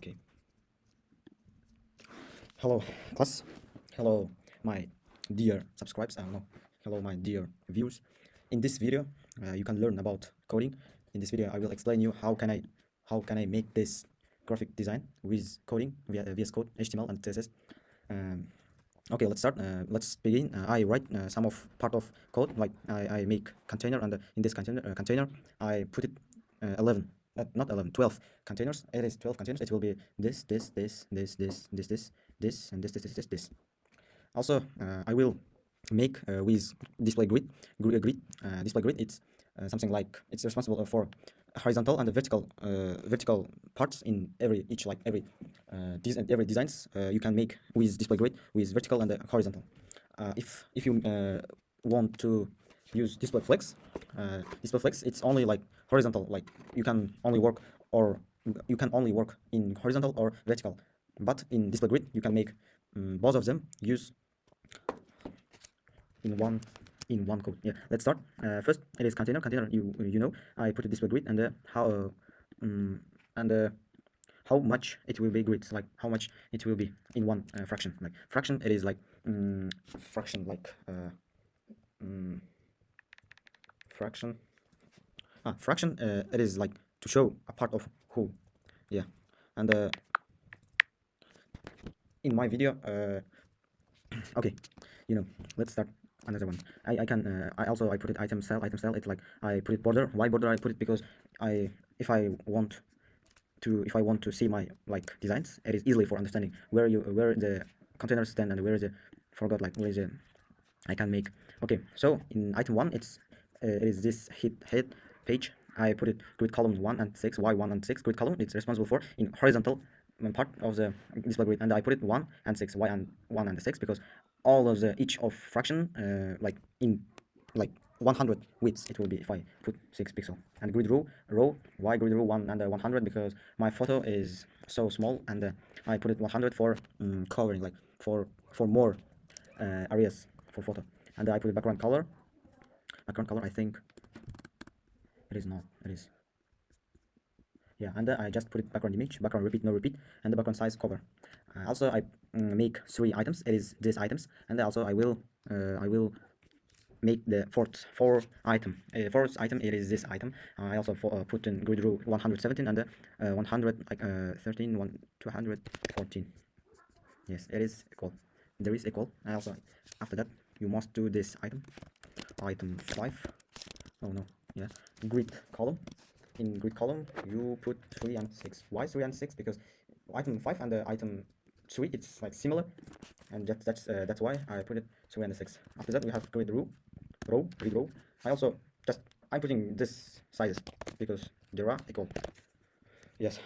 Okay. Hello, class. Hello, my dear subscribers. I don't know. Hello, my dear viewers. In this video, you can learn about coding. In this video, I will explain you how can I make this graphic design with coding via VS Code, HTML, and CSS. Okay, let's start. Let's begin. I write some of part of code, like I make container, and in this container I put it 11, not 11, 12 containers. It is 12 containers. It will be this, and this. Also, I will make with display grid. It's something like it's responsible for horizontal and the vertical parts in every designs you can make with display grid with vertical and the horizontal. If you want to use display flex, it's only like horizontal, like you can only work in horizontal or vertical, but in display grid you can make both of them use in one code. Yeah, let's start. First, it is container. You know, I put a display grid and how much it will be grids, like how much it will be in one fraction. Like fraction, it is like fraction it is like to show a part of whole. Yeah, and in my video, okay, let's start another one. I put it item style. It's like I put it border. Why border? I put it because if I want to see my like designs, it is easily for understanding where the containers stand and where is the I can make. Okay, so in item 1 it is this head page. I put it grid column 1 and 6, y1 and 6 grid column. It's responsible for in horizontal part of the display grid, and I put it 1 and 6, y and 1 and 6, because all of each of fraction like in like 100 widths it will be if I put 6 pixel. And grid row y grid row 1 and 100, because my photo is so small, and I put it 100 for covering, like for more areas for photo. And I put it background color. I think it is not, it is, yeah. And I just put it background image, background repeat, no repeat, and the background size cover. Also I make 3 items. It is these items, and also I will make the fourth item. It is this item. I also put in grid row 117 and 113 214. Yes, it is equal. There is equal. And also after that you must do this item 5. Oh no, yeah, grid column. In grid column you put 3 and 6. Why 3 and 6? Because item 5 and item 3, it's like similar, and that's why I put it 3 and 6. After that we have grid row. I'm putting this sizes because they are equal. Yes,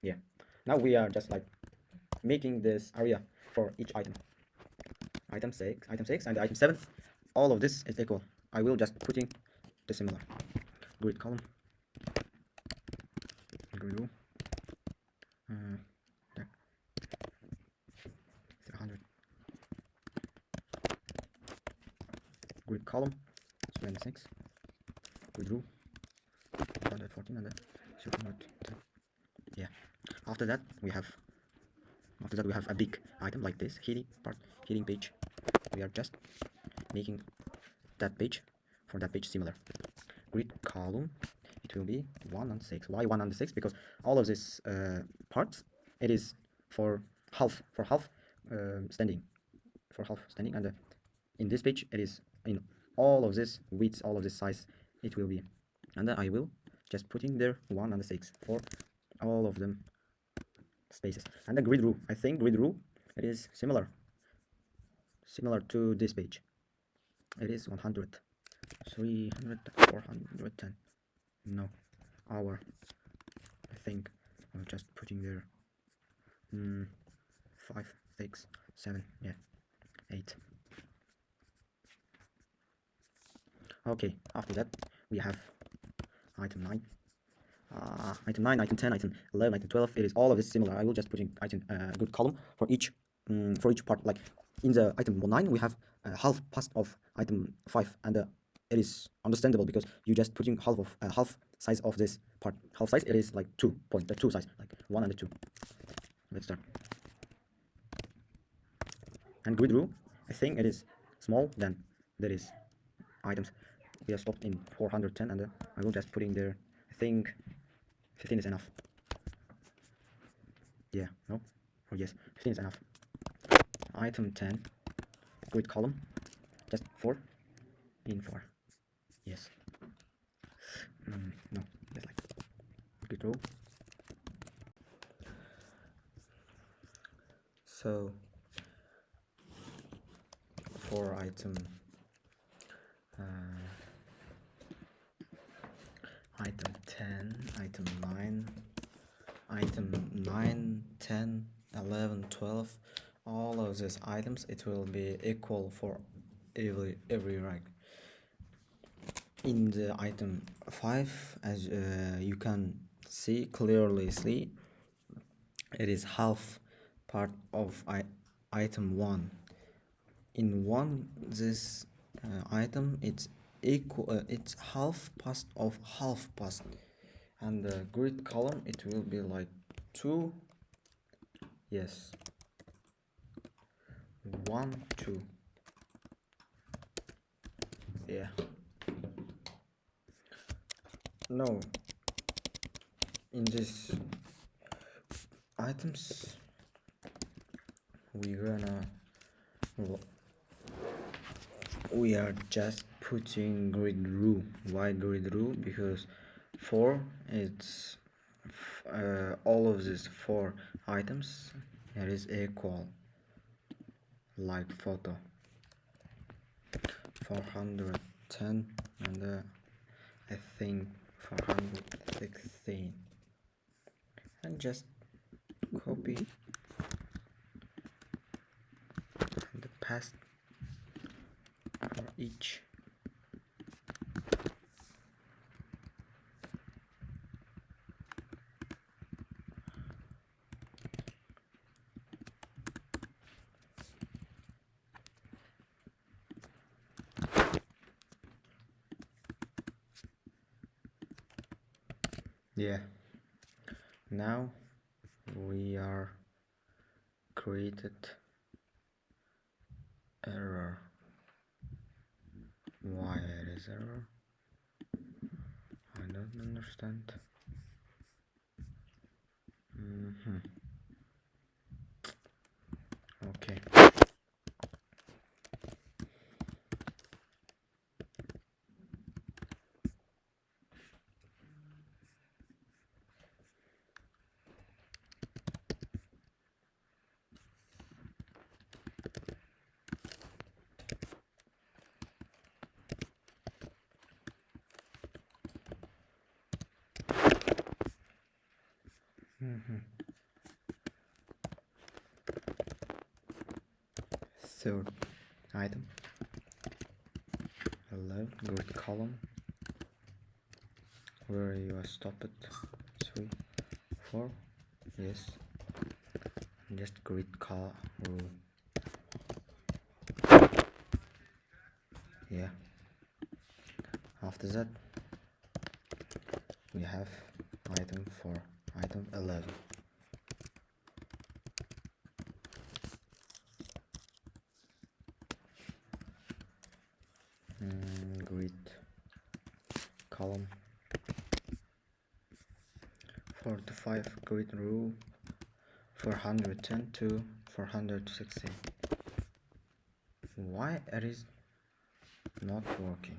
yeah. Now we are just like making this area for each item. Item 6 and item 7, all of this is equal. I will just putting the similar grid column, grid row, 300, grid column 26, grid row 114 and 0.10. Yeah. After that we have a big item like this heading page. We are just making that page similar. Grid column, it will be 1 and 6. Why 1 and 6? Because all of this parts, it is for half standing, and in this page it is in all of this width, all of this size it will be. And then I will just putting there 1 and 6 for all of them spaces. And the grid row, I think grid row, it is similar to this page. It is 100, 300, 410. No, hour. I think I'm just putting there 5, 6, 7, yeah, 8. Okay, after that we have item 9. Item 9, item 10, item 11, item 12. It is all of this similar. I will just put in item good column for each part. Like in the item 9 we have half past of item 5, and it is understandable because you just putting half size of this part. Half size, it is like 2 size, like 1 and 2. Let's start. And grid rule, I think it is small, then there is items. We have stopped in 410, and I will just put in there. I think 15 is enough. Yeah, no? Oh yes, 15 is enough. Item 10, grid column, just 4 in 4. Yes. No, just like grid row. So for item 10, item 9, item 9, 10, 11, 12, all of these items, it will be equal for every rank. In the item 5, as you can clearly see, it is half part of item 1. In 1, this item, it's equal, it's half past of half past, and the grid column, it will be like 2. Yes, 1 2. Yeah, no, in this items we are just putting grid rule. Why grid rule? Because 4, it's all of these 4 items, it is equal, like photo 410, and I think 416, and just copy the paste for each. Yeah, now we are created error. Why it is error? I don't understand. Okay. Third item, 11, grid column, where you are stopped, 3, 4, yes, and just grid color rule. Yeah, after that we have item for item 11. Grid column 45, grid rule 410 to 416. Why it is not working?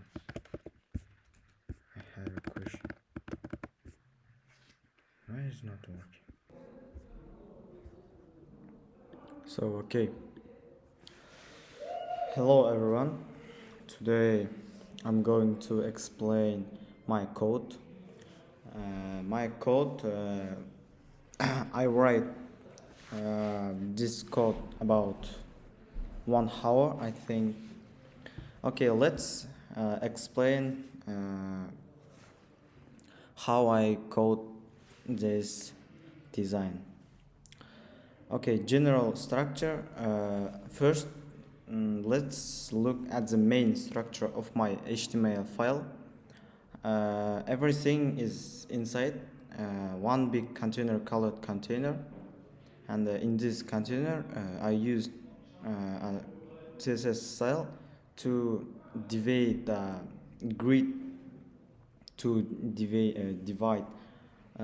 I have a question. Why is it not working? So okay, hello everyone. Today I'm going to explain my code. I write this code about 1 hour, I think. Okay, let's explain how I code this design. Okay, general structure. First, Let's look at the main structure of my HTML file. Everything is inside one big container called container, and in this container I used a CSS style to divide the grid, to uh,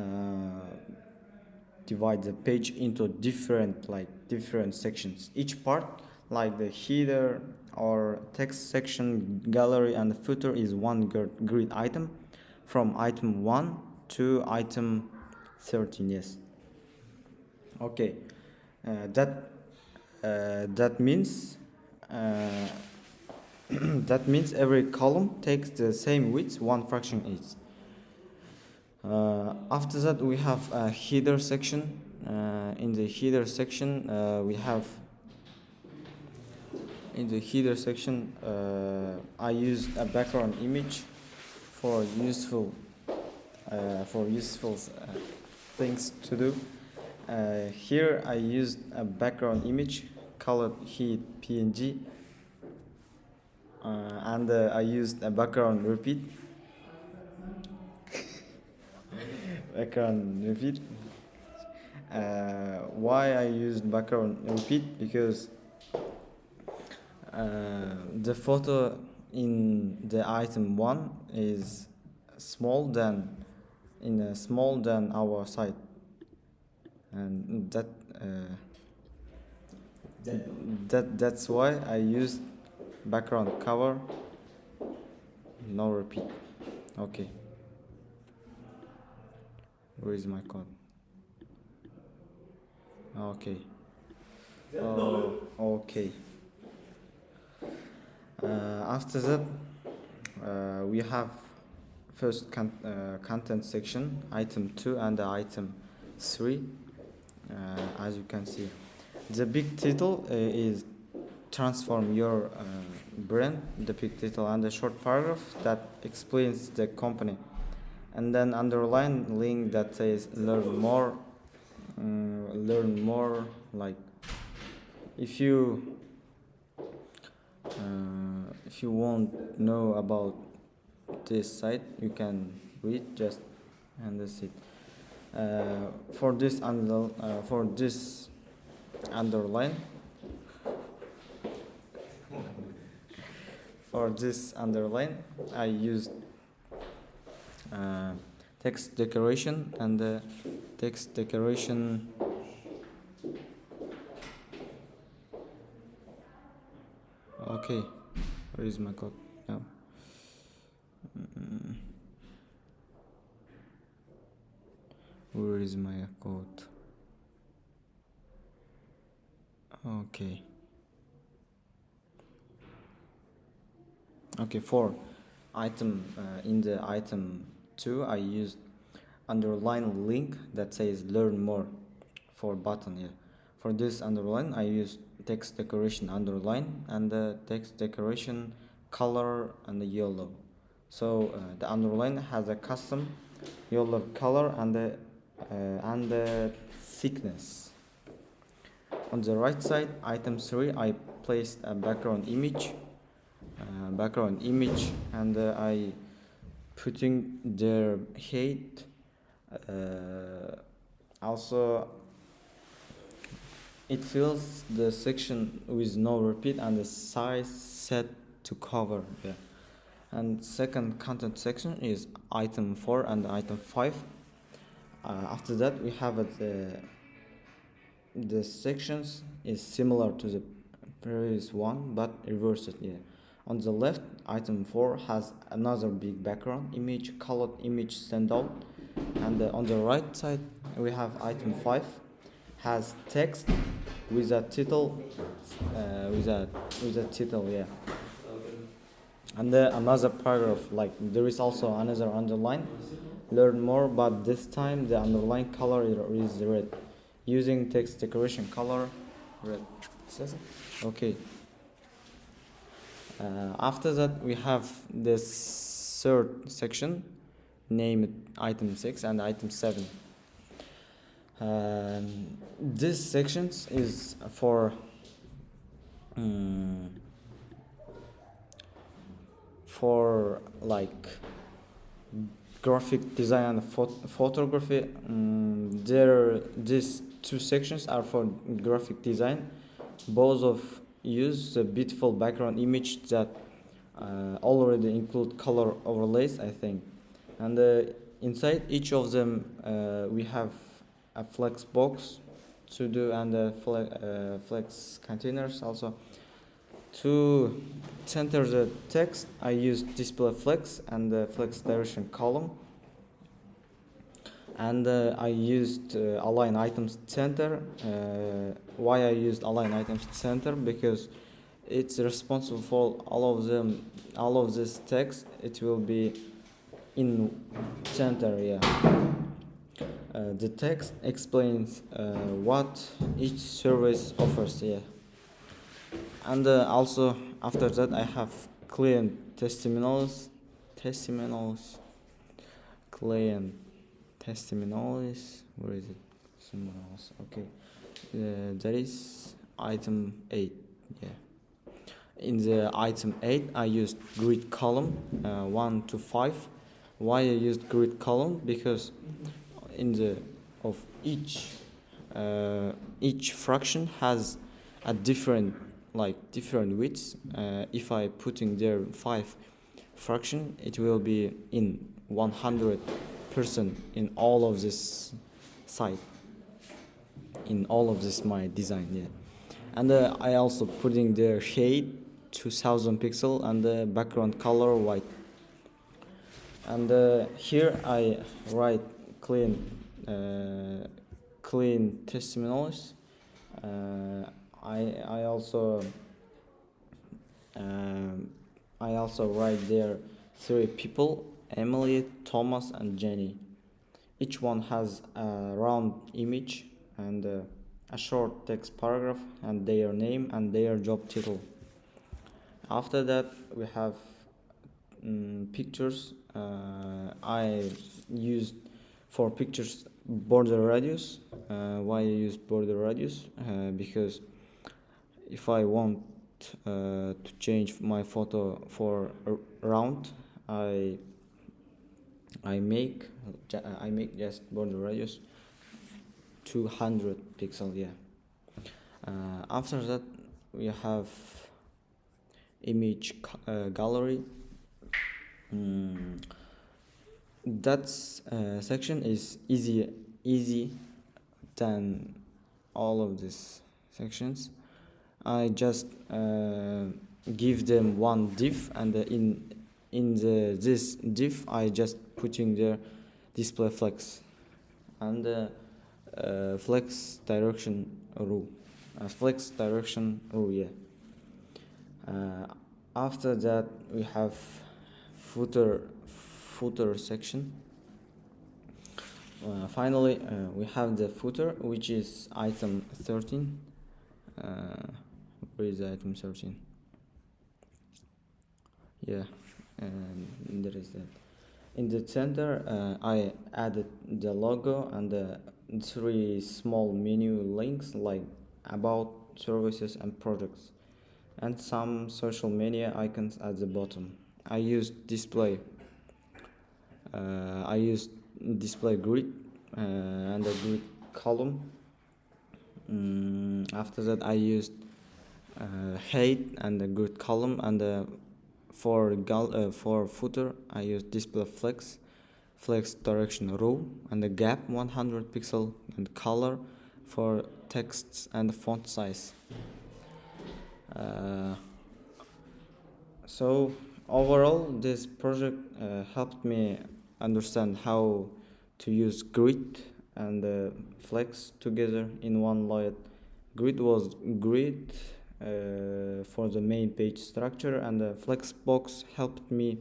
divide the page into different sections. Each part, like the header or text section, gallery, and the footer, is one grid item from item 1 to item 13. Yes. Okay. That means that means every column takes the same width, one fraction each. After that, we have a header section. In the header section, I used a background image for useful things to do. Here I used a background image called heat PNG, and I used a background repeat. Background repeat. Why I used background repeat? Because the photo in the item 1 is small than our site, and that's why I used background cover, no repeat. Okay, where is my code? Okay. Oh, okay. After that, we have first content section, item 2 and item 3. As you can see, the big title is transform your brand, the big title, and the short paragraph that explains the company, and then underline link that says learn more. Like if you won't know about this site, you can read just, and that's it. For this underline, I used text decoration, and the text decoration okay, where is my code now? Where is my code? Okay. Okay, for item in the item 2, I used underline link that says learn more for button here. For this underline, I used text decoration underline, and the text decoration color and the yellow. So the underline has a custom yellow color and the thickness. On the right side, item 3, I placed a background image, and I putting their height. Also, it fills the section with no repeat and the size set to cover. Yeah. And second content section is item 4 and item 5. After that, we have the sections is similar to the previous one but reversed. Yeah. On the left, item 4 has another big background image colored image standout, and on the right side we have item 5 has text with a title, with a title, yeah, and another paragraph. Like there is also another underline, learn more, but this time the underline color is red, using text decoration color red. Okay. After that, we have this third section named item 6 and item 7. This section is for mm, for like graphic design and photography, there these two sections are for graphic design. Both of use a beautiful background image that already include color overlays, I think. And inside each of them, we have a flex box to do, and flex containers also. To center the text, I use display flex and the flex direction column. And I used align items center. Why I used align items center? Because it's responsible for all of them, all of this text. It will be in center, yeah. The text explains what each service offers, yeah. And also after that I have client client testimonials, where is it? Somewhere else, okay. That is item 8, yeah. In the item 8 I used grid column 1 to 5. Why I used grid column? Because in the of each fraction has a different widths. If I putting there 5 fraction, it will be in 100% in all of this side, in all of this my design, yeah. And I also putting the shade 2000 pixel and the background color white. And here I write clean testimonials. I also write there 3 people: Emily, Thomas, and Jenny. Each one has a round image and a short text paragraph and their name and their job title. After that we have pictures. I used for pictures border radius. Why I use border radius? Because if I want to change my photo for round, I make just border radius 200 pixel, yeah. After that we have image gallery. That section is easy than all of these sections. I just give them one div, and in this div I just putting the display flex and flex direction row, yeah. After that we have footer section. Finally we have the footer, which is item 13. Where is item 13? Yeah, and there is that. In the center I added the logo and the 3 small menu links like about, services, and products, and some social media icons at the bottom. I used display grid and a grid column. After that I used height and a grid column, and for footer I used display flex direction row, and the gap 100 pixel, and color for texts and font size. So overall this project helped me understand how to use grid and flex together in one layer. Grid was great for the main page structure, and the flex box helped me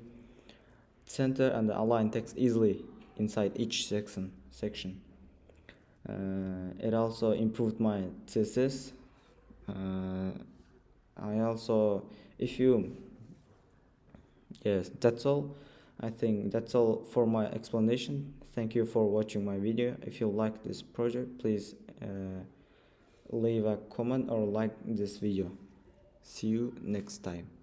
center and align text easily inside each section. It also improved my thesis. I also, if you, yes, that's all. I think that's all for my explanation. Thank you for watching my video. If you like this project, please leave a comment or like this video. See you next time.